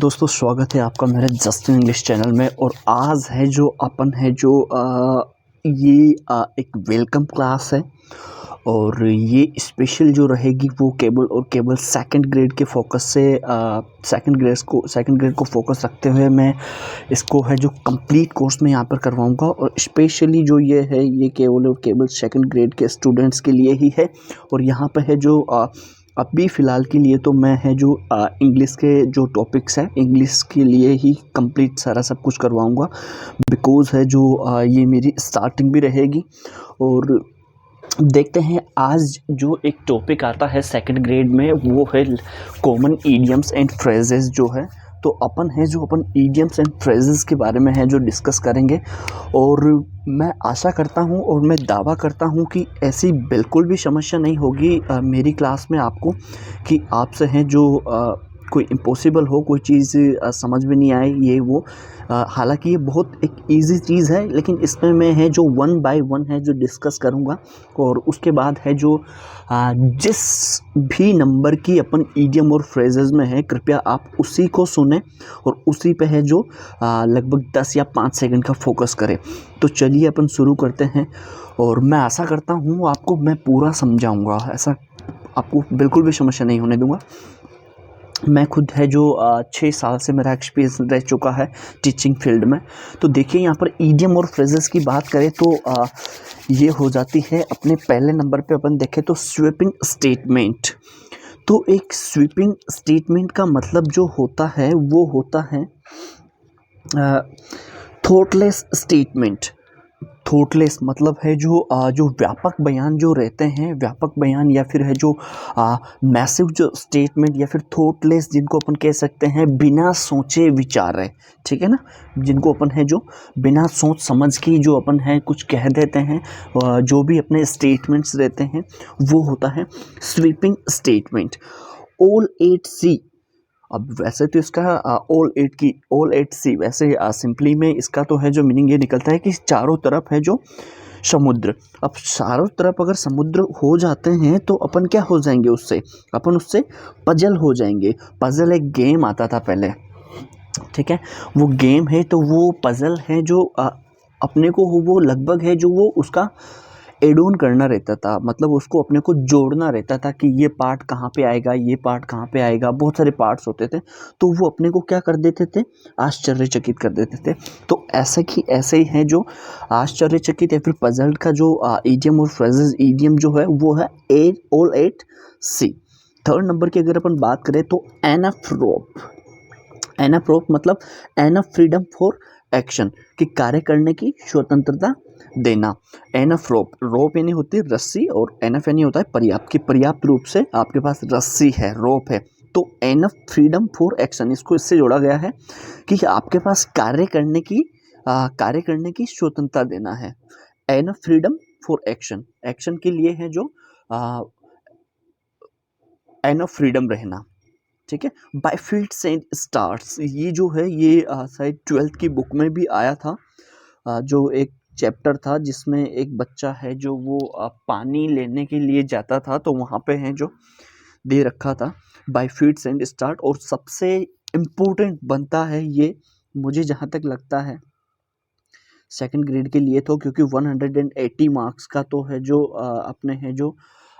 दोस्तों स्वागत है आपका मेरे जस्ट इंग्लिश चैनल में। और आज है जो अपन है जो एक वेलकम क्लास है। और ये स्पेशल जो रहेगी वो केबल और केबल सेकंड ग्रेड के फोकस से सेकंड ग्रेड को फोकस रखते हुए मैं इसको है जो कंप्लीट कोर्स में यहाँ पर करवाऊँगा। और स्पेशली जो ये है ये केबल और केबल सेकंड ग्रेड के स्टूडेंट्स के लिए ही है। और यहाँ पे है जो अभी फ़िलहाल के लिए तो मैं है जो इंग्लिश के जो टॉपिक्स हैं इंग्लिश के लिए ही कंप्लीट सारा सब कुछ करवाऊँगा। बिकॉज़ है जो ये मेरी स्टार्टिंग भी रहेगी। और देखते हैं आज जो एक टॉपिक आता है सेकंड ग्रेड में वो है कॉमन ईडियम्स एंड फ्रेजेस जो है। तो अपन है जो अपन ईडियम्स एंड फ्रेजेस के बारे में है जो डिस्कस करेंगे। और मैं आशा करता हूँ और मैं दावा करता हूँ कि ऐसी बिल्कुल भी समस्या नहीं होगी मेरी क्लास में आपको कि आपसे हैं जो कोई इम्पॉसिबल हो कोई चीज़ समझ में नहीं आए ये वो। हालांकि ये बहुत एक इजी चीज़ है लेकिन इसमें मैं है जो वन बाय वन है जो डिस्कस करूँगा। और उसके बाद है जो जिस भी नंबर की अपन ईडियम और फ्रेजेस में है कृपया आप उसी को सुने और उसी पे है जो लगभग 10 या 5 सेकंड का फोकस करें। तो चलिए अपन शुरू करते हैं। और मैं आशा करता हूँ आपको मैं पूरा समझाऊँगा, ऐसा आपको बिल्कुल भी समस्या नहीं होने दूँगा। मैं खुद है जो 6 साल से मेरा एक्सपीरियंस रह चुका है टीचिंग फील्ड में। तो देखिए यहाँ पर ईडियम और फ्रेजेस की बात करें तो ये हो जाती है अपने पहले नंबर पे अपन देखें तो स्वीपिंग स्टेटमेंट। तो एक स्वीपिंग स्टेटमेंट का मतलब जो होता है वो होता है थॉटलेस स्टेटमेंट। थॉटलेस मतलब है जो व्यापक बयान जो रहते हैं, व्यापक बयान या फिर है जो मैसिव जो स्टेटमेंट या फिर थॉटलेस जिनको अपन कह सकते हैं बिना सोचे विचारे, ठीक है ना, जिनको अपन है जो बिना सोच समझ के जो अपन है कुछ कह देते हैं, जो भी अपने स्टेटमेंट्स रहते हैं वो होता है स्वीपिंग स्टेटमेंट। All 8C। अब वैसे तो इसका ऑल एट सी वैसे सिंपली में इसका तो है जो मीनिंग ये निकलता है कि चारों तरफ है जो समुद्र। अब चारों तरफ अगर समुद्र हो जाते हैं तो अपन क्या हो जाएंगे उससे, अपन उससे पजल हो जाएंगे। पजल एक गेम आता था पहले, ठीक है, वो गेम है तो वो पजल है जो अपने को वो लगभग है जो वो उसका एड ऑन करना रहता था, मतलब उसको अपने को जोड़ना रहता था कि ये पार्ट कहाँ पे आएगा, ये पार्ट कहाँ पे आएगा, बहुत सारे पार्ट्स होते थे। तो वो अपने को क्या कर देते थे, आश्चर्यचकित कर देते थे। तो ऐसे ही है जो आश्चर्यचकित या फिर पजल का जो ईडियम और फ्रेजेस ईडियम जो है वो है ऑल 8C। थर्ड नंबर की अगर अपन बात करें तो एनाफ्रोप। एनाप्रोप मतलब एनफ फ्रीडम फॉर एक्शन, कि कार्य करने की स्वतंत्रता देना। एनफ रोप, रोप यानी होती है रस्सी और एनफ यानी होता है पर्याप्त, कि पर्याप्त रूप से आपके पास रस्सी है, रोप है। तो एनफ फ्रीडम फॉर एक्शन इसको इससे जोड़ा गया है कि आपके पास कार्य करने की स्वतंत्रता देना है। Enough freedom for action, action के लिए है जो एनफ फ्रीडम रहना, ठीक है। बाय फीट्स एंड स्टार्स, ये जो है ये शायद 12th की बुक में भी आया था। जो एक चैप्टर था जिसमें एक बच्चा है जो वो पानी लेने के लिए जाता था तो वहाँ पे है जो दे रखा था बाय फीट्स एंड स्टार्ट। और सबसे इम्पोर्टेंट बनता है ये, मुझे जहाँ तक लगता है सेकंड ग्रेड के लिए तो, क्योंकि 180 मार्क्स का तो है जो अपने है जो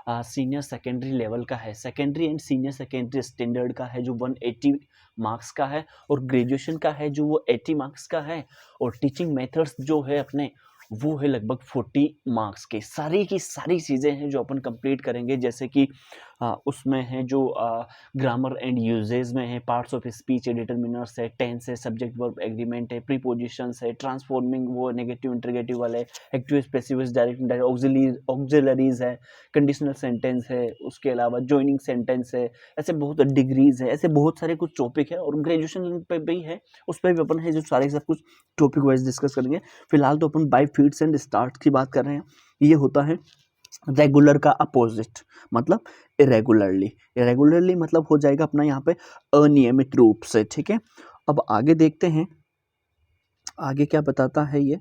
सीनियर सेकेंडरी लेवल का है, secondary and senior secondary standard का है जो 180 मार्क्स का है, और ग्रेजुएशन का है जो वो 80 मार्क्स का है। और टीचिंग मेथड्स जो है अपने वो है लगभग 40 मार्क्स के। सारी की सारी चीज़ें हैं जो अपन कंप्लीट करेंगे, जैसे कि उसमें है जो ग्रामर एंड यूजेज में है, पार्ट्स ऑफ स्पीच है, डिटर्मिनर्स है, टेंस है, सब्जेक्ट वर्ब एग्रीमेंट है, प्रीपोजिशंस है, ट्रांसफॉर्मिंग वो नेगेटिव इंटरगेटिव वाले, active specific direct direct auxiliaries है, कंडीशनल सेंटेंस है, उसके अलावा जॉइनिंग सेंटेंस है, ऐसे बहुत डिग्रीज है, ऐसे बहुत सारे कुछ टॉपिक है। और ग्रेजुएशन पे भी है, उस पर भी अपन है जो सारे सब कुछ टॉपिक वाइज डिस्कस करेंगे। फिलहाल तो अपन बाय फीट्स एंड स्टार्ट की बात कर रहे हैं। ये होता है रेगुलर का अपोजिट, मतलब इरेगुलरली। इरेगुलरली मतलब हो जाएगा अपना यहाँ पे अनियमित रूप से, ठीक है। अब आगे देखते हैं आगे क्या बताता है ये।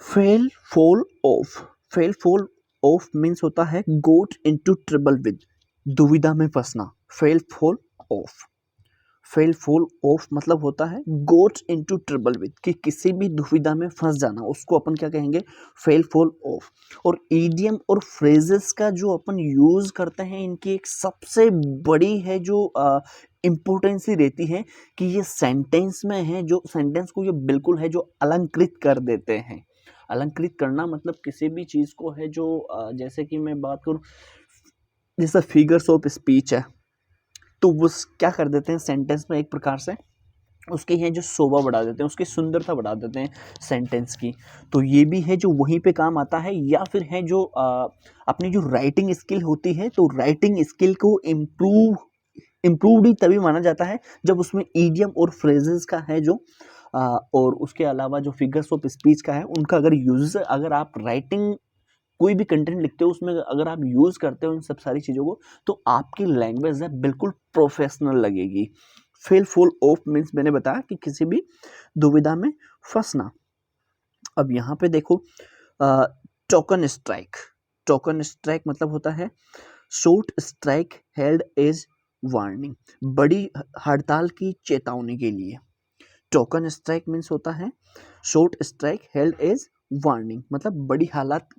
Fell foul of, fell foul of means होता है गोट इनटू ट्रबल विद, दुविधा में फंसना, fell foul of. Fell foul of मतलब होता है गोट इनटू ट्रबल विद, कि किसी भी दुविधा में फंस जाना, उसको अपन क्या कहेंगे, फेल फॉल ऑफ। और ईडियम और फ्रेजेस का जो अपन यूज करते हैं, इनकी एक सबसे बड़ी है जो इम्पोर्टेंस ही रहती है कि ये सेंटेंस में है, जो सेंटेंस को ये बिल्कुल है जो अलंकृत कर देते हैं। अलंकृत करना मतलब किसी भी चीज को है जो जैसे कि मैं बात करूं, जैसे फिगर्स ऑफ स्पीच है, तो वो क्या कर देते हैं सेंटेंस में, एक प्रकार से उसकी है जो शोभा बढ़ा देते हैं, उसकी सुंदरता बढ़ा देते हैं सेंटेंस की। तो ये भी है जो वहीं पे काम आता है। या फिर है जो अपनी जो राइटिंग स्किल होती है, तो राइटिंग स्किल को इम्प्रूवड ही तभी माना जाता है जब उसमें ईडियम और फ्रेजेस का है जो और उसके अलावा जो फिगर्स ऑफ स्पीच का है उनका अगर यूज, अगर आप राइटिंग कोई भी कंटेंट लिखते हो उसमें अगर आप यूज करते हो इन सब सारी चीजों को, तो आपकी लैंग्वेज है बिल्कुल प्रोफेशनल लगेगी। फेल फुल ऑफ मीन्स मैंने बताया कि किसी भी दुविधा में फंसना। अब यहाँ पे देखो टोकन स्ट्राइक। टोकन स्ट्राइक मतलब होता है short strike held as warning, बड़ी हड़ताल की चेतावनी के लिए। टोकन स्ट्राइक मीन्स होता है short strike held as warning, मतलब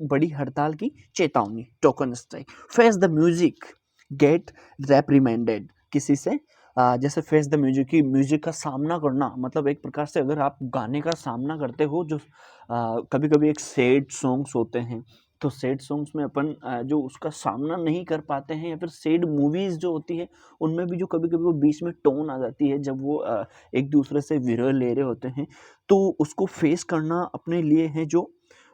बड़ी हड़ताल की चेतावनी, token strike. Face the music get reprimanded, किसी से जैसे फेस द म्यूजिक की म्यूजिक का सामना करना, मतलब एक प्रकार से अगर आप गाने का सामना करते हो, जो कभी कभी एक सैड सॉन्ग्स होते हैं, तो सैड सॉन्ग्स में अपन जो उसका सामना नहीं कर पाते हैं, या फिर सैड मूवीज जो होती है उनमें भी जो कभी कभी वो बीच में टोन आ जाती है, जब वो एक दूसरे से विरह ले रहे होते हैं, तो उसको फेस करना अपने लिए है जो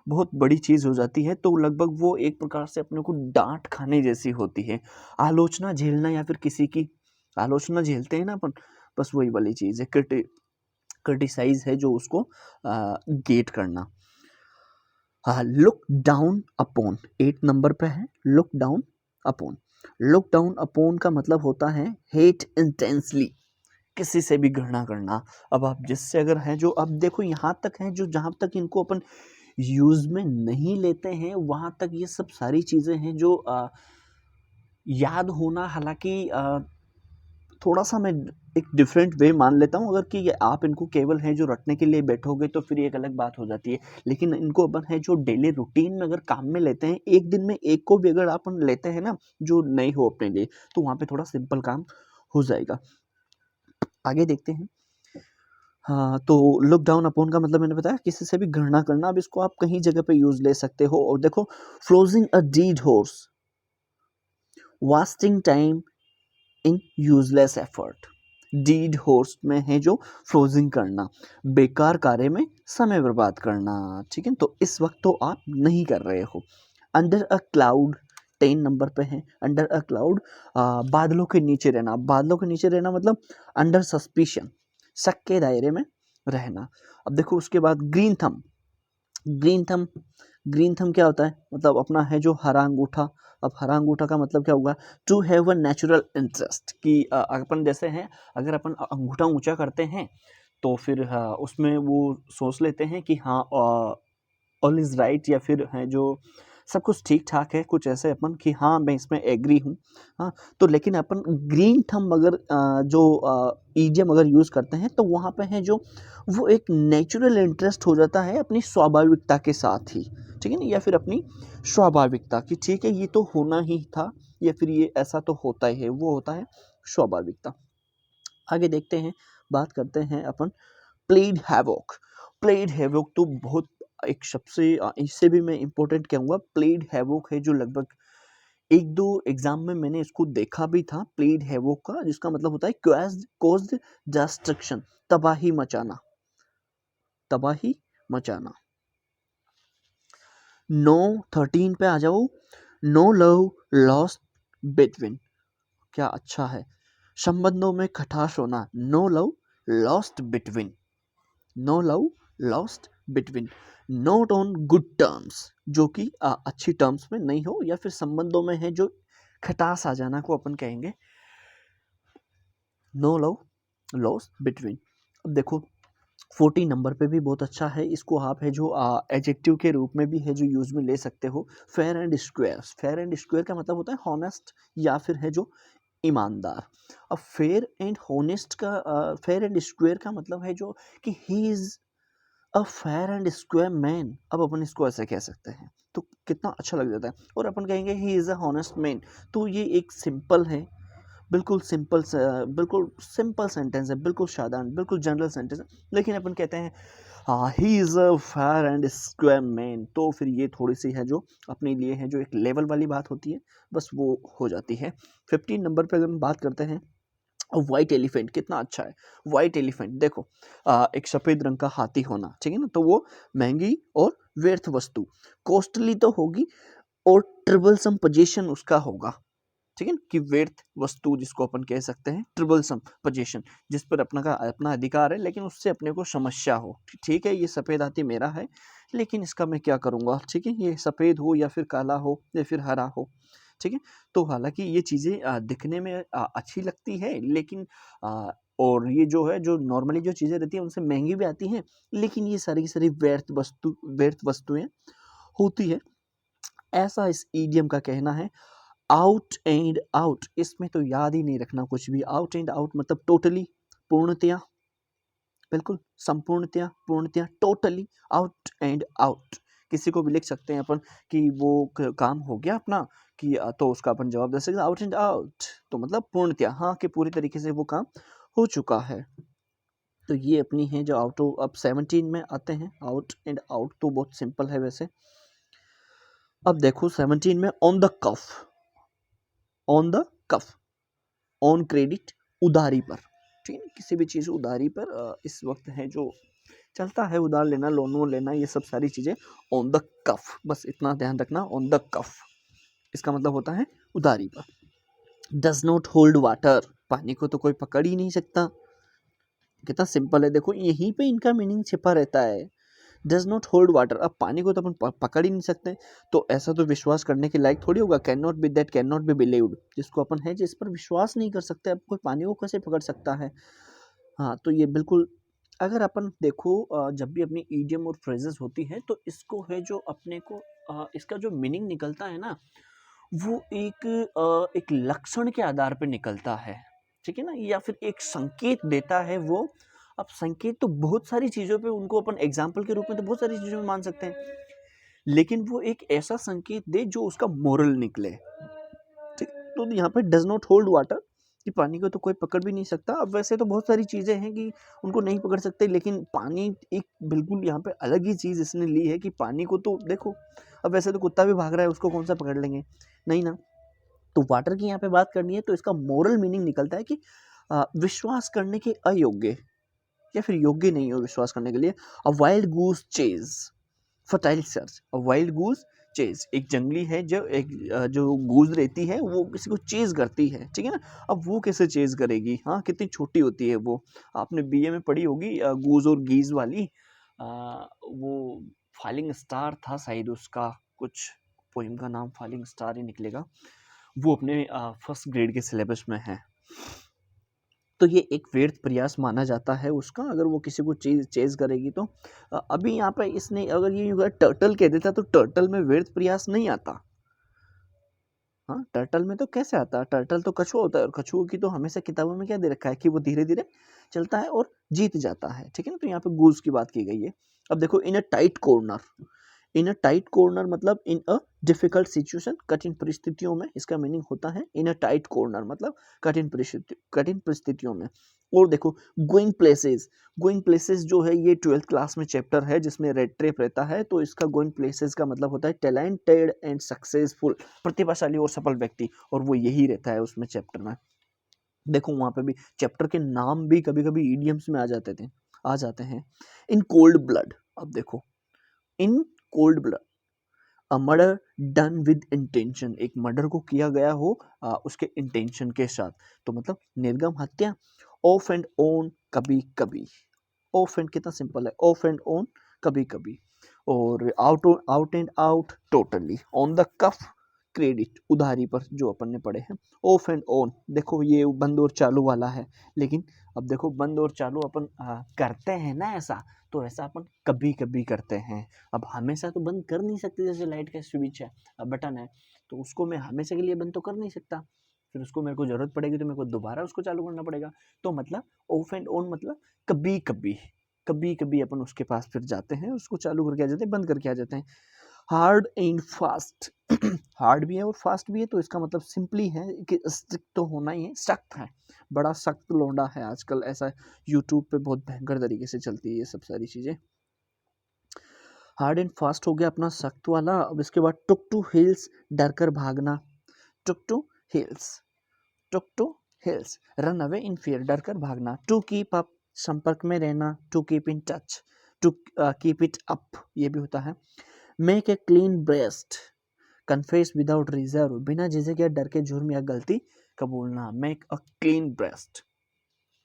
बहुत बड़ी चीज़ हो जाती है। तो लगभग वो एक प्रकार से अपने को डांट खाने जैसी होती है। आलोचना झेलना, या फिर किसी की आलोचना झेलते हैं ना अपन, बस वही वाली चीज़ है। क्रिटिसाइज है जो उसको गेट करना। लुक डाउन अपॉन 8 नंबर पे है, look down upon. Look down upon का मतलब होता है हेट इंटेंसली, किसी से भी घृणा करना। अब आप जिससे अगर है जो, अब देखो यहाँ तक है जो, जहाँ तक इनको अपन यूज में नहीं लेते हैं वहां तक ये सब सारी चीजें हैं जो याद होना, हालांकि थोड़ा सा मैं एक डिफरेंट वे मान लेता हूँ। अगर कि ये आप इनको केवल है जो रटने के लिए बैठोगे तो फिर एक अलग बात हो जाती है, लेकिन इनको अपन है जो डेली रूटीन में अगर काम में लेते हैं, एक दिन में एक को भी अगर अपन लेते हैं ना जो नहीं हो अपने लिए, तो वहाँ पे थोड़ा सिंपल काम हो जाएगा। आगे देखते हैं। हाँ, तो लुक डाउन अपॉन का मतलब मैंने बताया किसी से भी घृणा करना। अब इसको आप कहीं जगह पे यूज ले सकते हो। और देखो flogging a dead horse, wasting time in useless effort. Dead horse में है जो फ्लोजिंग करना, बेकार कार्य में समय बर्बाद करना, ठीक है, तो इस वक्त तो आप नहीं कर रहे हो। अंडर अ क्लाउड 10 नंबर पे है, अंडर अ क्लाउड बादलों के नीचे रहना। बादलों के नीचे रहना मतलब अंडर सस्पिशन, शक के दायरे में रहना। अब देखो उसके बाद green thumb. Green thumb, green thumb क्या होता है, मतलब अपना है जो हरा अंगूठा। अब हरा अंगूठा का मतलब क्या होगा, to have a natural interest, कि अपन जैसे हैं, अगर अपन अंगूठा ऊंचा करते हैं तो फिर उसमें वो सोच लेते हैं कि हाँ ऑल इज राइट, या फिर है जो सब कुछ ठीक ठाक है, कुछ ऐसे अपन कि हाँ मैं इसमें एग्री हूँ। हाँ, तो लेकिन अपन ग्रीन थंब अगर जो ईडियम अगर यूज़ करते हैं तो वहाँ पे है जो वो एक नेचुरल इंटरेस्ट हो जाता है अपनी स्वाभाविकता के साथ ही, ठीक है ना, या फिर अपनी स्वाभाविकता की, ठीक है ये तो होना ही था, या फिर ये ऐसा तो होता ही है, वो होता है स्वाभाविकता। आगे देखते हैं, बात करते हैं अपन प्लेड हैवॉक। प्लेड हैवॉक तो बहुत एक सबसे इससे भी मैं इंपॉर्टेंट कहूँगा। प्लेड हैवॉक है जो लगभग एक दो एग्जाम में मैंने इसको देखा भी था, प्लेड हैवॉक का, जिसका मतलब होता है कॉज्ड डिस्ट्रक्शन, तबाही मचाना, तबाही मचाना। 9 13 पे आ जाओ। नो लव लॉस्ट बिटवीन, क्या अच्छा है, संबंधों में खटास होना। No love lost between, no love lost between, not on good terms, जो कि अच्छी टर्म्स में नहीं हो, या फिर संबंधों में है जो खटास आ जाना को अपन कहेंगे नो लव लॉस्ट बिटवीन। अब देखो 40 नंबर पे भी बहुत अच्छा है, इसको आप है जो एडजेक्टिव के रूप में भी है जो यूज में ले सकते हो। Fair and square. Fair and square का मतलब होता है हॉनेस्ट, या फिर है जो ईमानदार। अब फेयर एंड हॉनेस्ट का फेयर एंड स्क्वायर का मतलब है जो कि he is a fair and square man. अब अपन इसको ऐसे कह सकते हैं तो कितना अच्छा लग जाता है। और अपन कहेंगे he is a honest man, तो ये एक सिंपल है, बिल्कुल सिंपल सेंटेंस है, बिल्कुल साधारण, बिल्कुल जनरल सेंटेंस है। लेकिन अपन कहते हैं हाँ he is a fair and square man, तो फिर ये थोड़ी सी है जो अपने लिए है, जो एक लेवल वाली बात होती है, बस वो हो जाती है। 15 नंबर पे अगर हम बात करते हैं, व्हाइट एलिफेंट कितना अच्छा है। व्हाइट एलिफेंट देखो, एक सफ़ेद रंग का हाथी होना, ठीक है ना, तो वो महंगी और व्यर्थ वस्तु, कॉस्टली तो होगी, और ट्रिबलसम पोजीशन उसका होगा, ठीक है ना, कि व्यर्थ वस्तु जिसको अपन कह सकते हैं ट्रिबलसम पोजीशन, जिस पर अपना अधिकार है लेकिन उससे अपने को समस्या हो। ठीक है, ये सफ़ेद हाथी मेरा है लेकिन इसका मैं क्या करूँगा, ठीक है, ये सफ़ेद हो या फिर काला हो या फिर हरा हो, ठीक है। तो हालांकि ये चीज़ें दिखने में अच्छी लगती है, लेकिन अ, और ये जो है, जो नॉर्मली जो चीज़ें रहती हैं उनसे महंगी भी आती हैं, लेकिन ये सारी की सारी व्यर्थ वस्तुएं होती है। ऐसा इस ईडियम का कहना है। आउट एंड आउट, इसमें तो याद ही नहीं रखना कुछ भी। आउट एंड आउट मतलब टोटली, पूर्णतया, बिल्कुल संपूर्णतया, पूर्णतया, टोटली, आउट एंड आउट। किसी को भी लिख सकते हैं अपन कि वो काम हो गया अपना, कि तो उसका अपन जवाब दे सकते हैं आउट एंड आउट, तो मतलब पूर्णतया, हाँ, कि पूरी तरीके से वो काम हो चुका है। तो ये अपनी है जो आउट। अब 17 में आते हैं, आउट एंड आउट तो बहुत सिंपल है वैसे। अब देखो 17 में on the cuff, on the cuff, on credit, उधारी पर, ठीक है, किसी भी चीज़ उधारी पर इस वक्त है जो चलता है, उधार लेना, लोन वोन लेना, ये सब सारी चीज़ें ऑन द कफ, बस इतना ध्यान रखना, ऑन द कफ इसका मतलब होता है उधारी पर। डज नॉट होल्ड वाटर, पानी को तो कोई पकड़ ही नहीं सकता। कितना सिंपल है, देखो यहीं पे इनका मीनिंग छिपा रहता है। डज नॉट होल्ड वाटर, अब पानी को तो अपन पकड़ ही नहीं सकते, तो ऐसा तो विश्वास करने के लायक थोड़ी होगा। Can not be, that can not be believed, जिसको अपन है जिस पर विश्वास नहीं कर सकते, अब कोई पानी को कैसे पकड़ सकता है। हाँ, तो ये बिल्कुल, अगर अपन देखो जब भी अपनी ईडियम और फ्रेजेस होती हैं तो इसको है जो अपने को इसका जो मीनिंग निकलता है ना, वो एक लक्षण के आधार पे निकलता है, ठीक है ना, या फिर एक संकेत देता है वो। अब संकेत तो बहुत सारी चीज़ों पे, उनको अपन एग्जाम्पल के रूप में तो बहुत सारी चीज़ों में मान सकते हैं, लेकिन वो एक ऐसा संकेत दे जो उसका मोरल निकले, ठीक। तो यहाँ पे डज नॉट होल्ड वाटर, कि पानी को तो कोई पकड़ भी नहीं सकता। अब वैसे तो बहुत सारी चीज़ें हैं कि उनको नहीं पकड़ सकते, लेकिन पानी एक बिल्कुल यहाँ पे अलग ही चीज़ इसने ली है, कि पानी को तो देखो, अब वैसे तो कुत्ता भी भाग रहा है, उसको कौन सा पकड़ लेंगे, नहीं ना। तो वाटर की यहाँ पे बात करनी है तो इसका मोरल मीनिंग निकलता है कि विश्वास करने के अयोग्य, या फिर योग्य नहीं हो विश्वास करने के लिए। A wild goose chase, fertile search, a wild goose chase, एक जंगली है जो जो गूज रहती है, वो किसी को चेज करती है, ठीक है ना। अब वो कैसे चेज करेगी, हाँ, कितनी छोटी होती है वो, आपने बीए में पढ़ी होगी गूज और गीज वाली। वो फॉलिंग स्टार था शायद उसका, कुछ पोइम का नाम फॉलिंग स्टार ही निकलेगा, वो अपने फर्स्ट ग्रेड के सिलेबस में है। तो ये एक व्यर्थ प्रयास माना जाता है उसका, अगर वो किसी को चेज करेगी तो। अभी यहाँ पे इसने अगर ये टर्टल कह देता तो टर्टल में व्यर्थ प्रयास नहीं आता। हाँ, टर्टल में तो कैसे आता, टर्टल तो कछुआ होता है, और कछुओं की तो हमेशा किताबों में क्या दे रखा है कि वो धीरे धीरे चलता है और जीत जाता है, ठीक है ना। तो यहाँ पे गूज की बात की गई है। अब देखो, in a tight corner, in a tight corner मतलब इन अ डिफिकल्ट सिचुएशन, कठिन परिस्थितियों में, इसका मीनिंग होता है इन अ टाइट कॉर्नर मतलब कठिन परिस्थितियों में। और देखो, गोइंग प्लेसेस, गोइंग प्लेसेस जो है ये 12th क्लास में चैप्टर है जिसमें रेड ट्रेप रहता है, तो इसका गोइंग प्लेसेस का मतलब होता है टैलेंटेड एंड सक्सेसफुल, प्रतिभाशाली और सफल व्यक्ति, और वो यही रहता है उसमें चैप्टर में। देखो वहां पे भी चैप्टर के नाम भी कभी कभी ईडियम्स में आ जाते हैं। इन कोल्ड ब्लड, अब देखो, in cold blood, a murder done with intention, एक मर्डर को किया गया हो उसके इंटेंशन के साथ, तो मतलब निर्गम हत्या। ऑफ एंड ऑन, कभी कभी, ऑफ एंड कितना सिंपल है, ऑफ एंड ऑन, कभी कभी। और out and out, totally. On the cuff, credit, उधारी पर, जो अपन ने पढ़े हैं। ऑफ एंड ऑन, देखो ये बंद और चालू वाला है, लेकिन अब देखो बंद और चालू अपन करते हैं ना ऐसा, तो ऐसा अपन कभी कभी करते हैं। अब हमेशा तो बंद कर नहीं सकते, जैसे लाइट का स्विच है, बटन है, तो उसको मैं हमेशा के लिए बंद तो कर नहीं सकता, फिर उसको मेरे को ज़रूरत पड़ेगी तो मेरे को दोबारा उसको चालू करना पड़ेगा। तो मतलब ऑफ एंड ऑन मतलब कभी-कभी अपन उसके पास फिर जाते हैं, उसको चालू करके आ जाते हैं, बंद करके आ जाते हैं। हार्ड एंड फास्ट हार्ड भी है और फास्ट भी है, तो इसका मतलब सिंपली है कि स्ट्रिक्ट तो होना ही है, सख्त है, बड़ा सख्त लौंडा है आजकल, ऐसा यूट्यूब पे बहुत भयंकर तरीके से चलती है ये सब सारी चीज़ें। हार्ड एंड फास्ट हो गया अपना सख्त वाला। अब इसके बाद टुक टू हिल्स, डर कर भागना, took to hills, took to hills, run away in fear, डर कर भागना, टू कीप अप, संपर्क में रहना, to keep in touch, to keep it up, ये भी होता है। Make a clean breast, confess without reserve, बिना झिझक या डर के जुर्म या गलती कबूलना, मेक अ क्लीन ब्रेस्ट,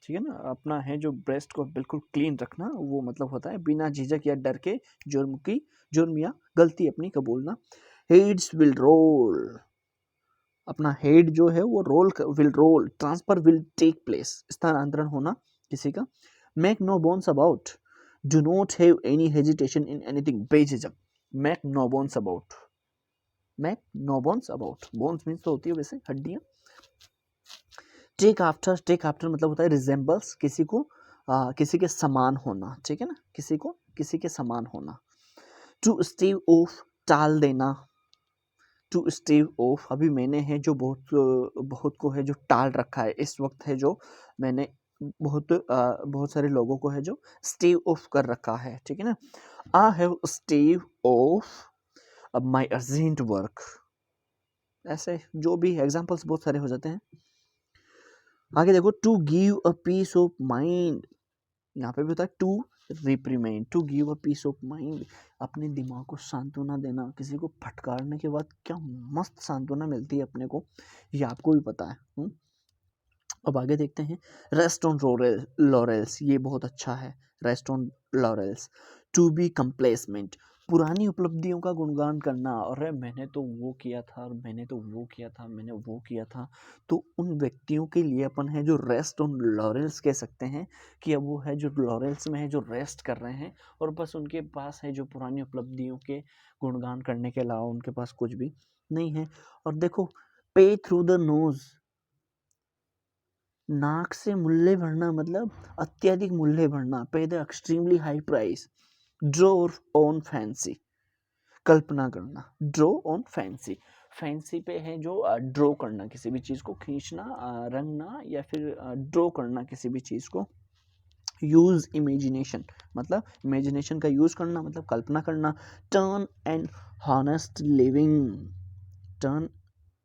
ठीक है ना, अपना है जो ब्रेस्ट को बिल्कुल क्लीन रखना, वो मतलब होता है बिना झिझक या डर के जुर्म या गलती अपनी कबूलना। हेड्स विल रोल, अपना हेड जो है वो will roll, transfer will take place, स्थानांतरण होना किसी का। Make no bones about, do not have any hesitation in anything, बेझिझक, make no bones about, make no bones about, bones means तो होती है वैसे हड्डियां। टेक आफ्टर मतलब होता है रिजेंबल्स, किसी के समान होना, ठीक है ना, किसी के समान होना। टू स्टीव ऑफ, टाल देना, टू स्टीव ऑफ, अभी मैंने है जो बहुत को है जो टाल रखा है, इस वक्त है जो मैंने बहुत सारे लोगों को है जो स्टीव ऑफ कर रखा है, ठीक है ना। I have Steve of my urgent work, ऐसे जो भी एग्जाम्पल्स बहुत सारे हो जाते हैं। आगे देखो, to give a piece of mind, यहाँ पे भी होता है to reprimand, to give a piece of mind, अपने दिमाग को सांत्वना देना, किसी को फटकारने के बाद क्या मस्त सांत्वना मिलती है अपने को, ये आपको भी पता है। अब आगे देखते हैं, रेस्ट ऑन लॉरेल्स, ये बहुत अच्छा है, rest on laurels. To be complacent, पुरानी उपलब्धियों का गुणगान करना, अरे मैंने तो वो किया था, और मैंने तो वो किया था, मैंने वो किया था, तो उन व्यक्तियों के लिए अपन है जो रेस्ट ऑन लॉरेल्स कह सकते हैं, कि अब वो है जो लॉरेल्स में है जो रेस्ट कर रहे हैं, और बस उनके पास है जो पुरानी उपलब्धियों के गुणगान करने के अलावा उनके पास कुछ भी नहीं है। और देखो, पे थ्रू द नोज, नाक से मुल्ले भरना मतलब अत्यधिक मुल्ले भरना, pay the extremely high price, draw on fancy, कल्पना करना, ड्रॉ ऑन फैंसी, फैंसी पे है जो ड्रॉ करना, किसी भी चीज़ को खींचना, रंगना, या फिर ड्रॉ करना किसी भी चीज़ को। यूज इमेजिनेशन, मतलब इमेजिनेशन का यूज करना मतलब कल्पना करना। Turn and honest living, turn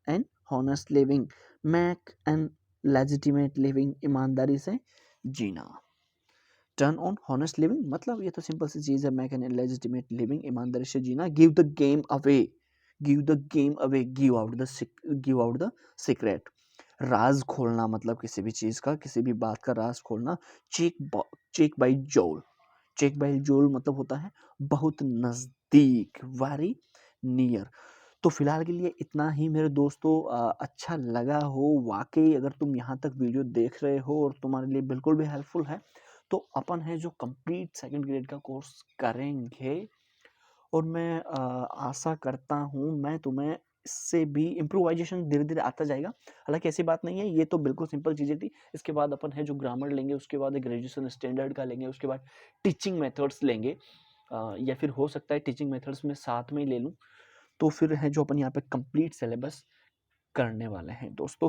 and honest living, make an legitimate living, ईमानदारी से जीना। टर्न ऑन हॉनेस्ट लिविंग मतलब ये तो सिंपल सी चीज़ है, मेक एन लेजिटिमेट लिविंग, ईमानदारी से जीना। Give the game away, give the game away, give out the secret, राज खोलना मतलब किसी भी चीज़ का, किसी भी बात का राज खोलना। चेक बाई जोल, चेक बाई जोल मतलब होता है बहुत नज़दीक, वेरी नियर। तो फिलहाल के लिए इतना ही मेरे दोस्तों, अच्छा लगा हो वाकई, अगर तुम यहाँ तक वीडियो देख रहे हो और तुम्हारे लिए बिल्कुल भी हेल्पफुल है, तो अपन है जो कंप्लीट सेकंड ग्रेड का कोर्स करेंगे, और मैं आशा करता हूँ मैं तुम्हें इससे भी इम्प्रोवाइजेशन धीरे धीरे आता जाएगा। हालांकि ऐसी बात नहीं है, ये तो बिल्कुल सिंपल चीज़ें थी। इसके बाद अपन है जो ग्रामर लेंगे, उसके बाद ग्रेजुएशन स्टैंडर्ड का लेंगे, उसके बाद टीचिंग मेथड्स लेंगे, या फिर हो सकता है टीचिंग मेथड्स में साथ में ही ले लूँ, तो फिर है जो अपन यहाँ पे कंप्लीट सिलेबस करने वाले हैं दोस्तों।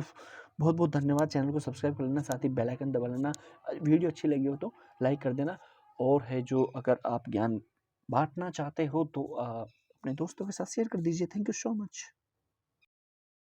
बहुत बहुत धन्यवाद, चैनल को सब्सक्राइब कर लेना, साथ ही बेल आइकन दबा लेना, वीडियो अच्छी लगी हो तो लाइक कर देना, और है जो अगर आप ज्ञान बांटना चाहते हो तो अपने दोस्तों के साथ शेयर कर दीजिए। Thank you so much.